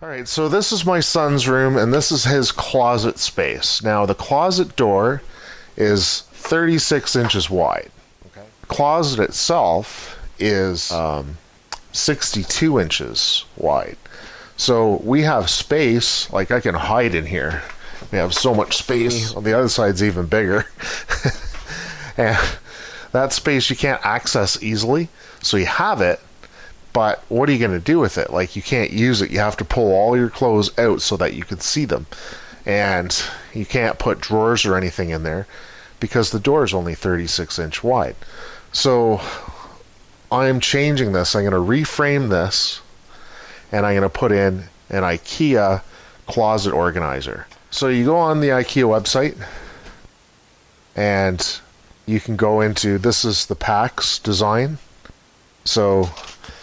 Alright, so this is my son's room, and this is his closet space. Now, the closet door is 36 inches wide. Okay. The closet itself is 62 inches wide. So we have space, like I can hide in here. We have so much space. On the other side's even bigger. And that space you can't access easily, so you have it. But what are you going to do with it? Like, you can't use it. You have to pull all your clothes out so that you can see them. And you can't put drawers or anything in there because the door is only 36 inch wide. So I'm changing this. I'm going to reframe this, and I'm going to put in an IKEA closet organizer. So you go on the IKEA website, and you can go into, this is the PAX design. So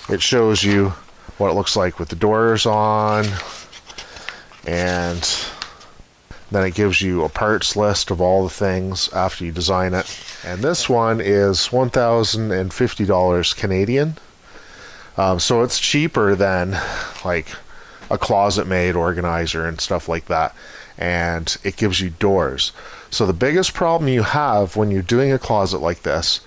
it shows you what it looks like with the doors on, and then it gives you a parts list of all the things after you design it. And this one is $1,050 Canadian. So it's cheaper than like a closet made organizer and stuff like that. And it gives you doors. So the biggest problem you have when you're doing a closet like this,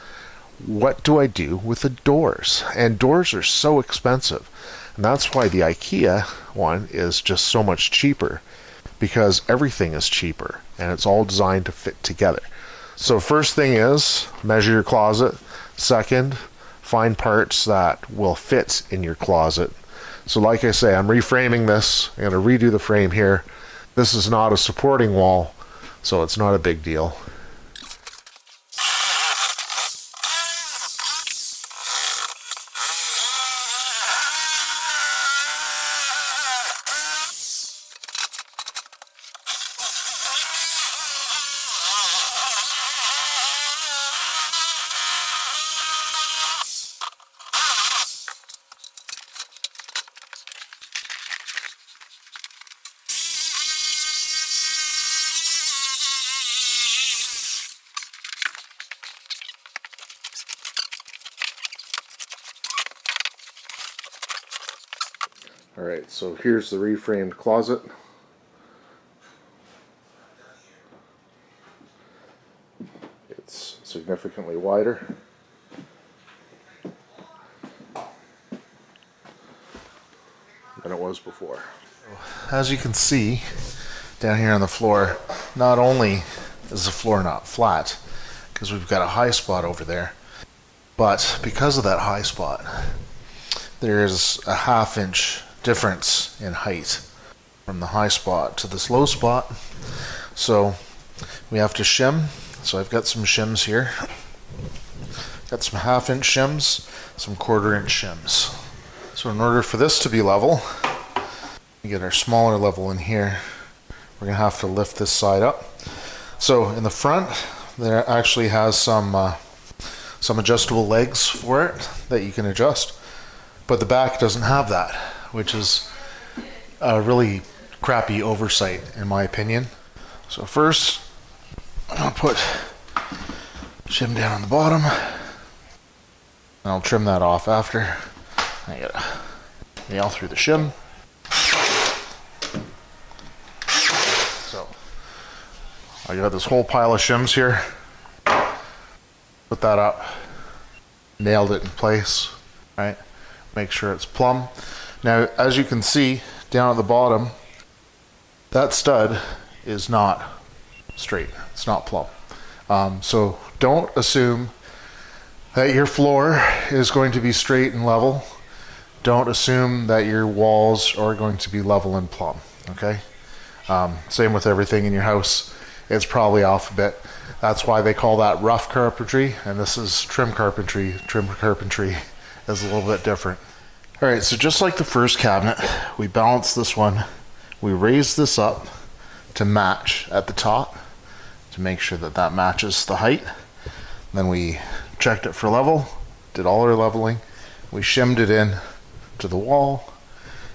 what do I do with the doors? And doors are so expensive. And that's why the IKEA one is just so much cheaper, because everything is cheaper and it's all designed to fit together. So first thing is measure your closet. Second, find parts that will fit in your closet. So like I say, I'm reframing this. I'm going to redo the frame here. This is not a supporting wall, so it's not a big deal. Alright, so here's the reframed closet. It's significantly wider. Than it was before. As you can see down here on the floor, not only is the floor not flat, because we've got a high spot over there, but because of that high spot, there's a ½ inch difference in height from the high spot to this low spot. So we have to shim. So I've got some shims here. Got some ½ inch shims, some ¼ inch shims. So in order for this to be level, we get our smaller level in here. We're gonna have to lift this side up. So in the front, there actually has some adjustable legs for it that you can adjust, but the back doesn't have that, which is a really crappy oversight in my opinion. So first, I'll put shim down on the bottom, and I'll trim that off after. I gotta nail through the shim. So I got this whole pile of shims here. Put that up, nailed it in place, right? Make sure it's plumb. Now, as you can see down at the bottom, that stud is not straight. It's not plumb. So don't assume that your floor is going to be straight and level. Don't assume that your walls are going to be level and plumb, okay? Same with everything in your house. It's probably off a bit. That's why they call that rough carpentry, and this is trim carpentry. Trim carpentry is a little bit different. Alright, so just like the first cabinet, we balanced this one. We raised this up to match at the top to make sure that that matches the height. Then we checked it for level, did all our leveling. We shimmed it in to the wall,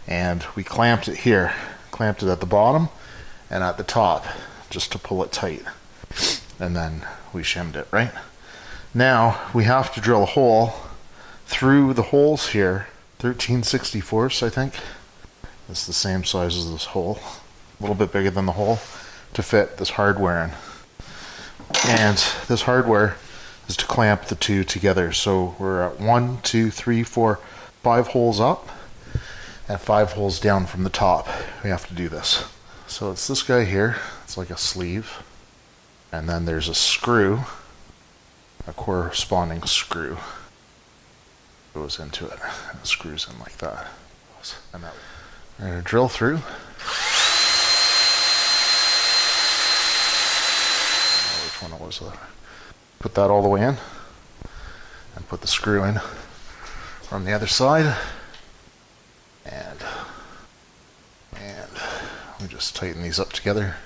and we clamped it here. Clamped it at the bottom and at the top just to pull it tight. And then we shimmed it, right? Now we have to drill a hole through the holes here, 13/64, I think, It's the same size as this hole, a little bit bigger than the hole, to fit this hardware in. And this hardware is to clamp the two together. So we're at 1, 2, 3, 4, 5 holes up and 5 holes down from the top. We have to do this. So it's this guy here. It's like a sleeve. And then there's a screw, a corresponding screw goes into it. And it screws in like that. And that we're going to drill through. Which one it was? Put that all the way in and put the screw in from the other side. And we just tighten these up together.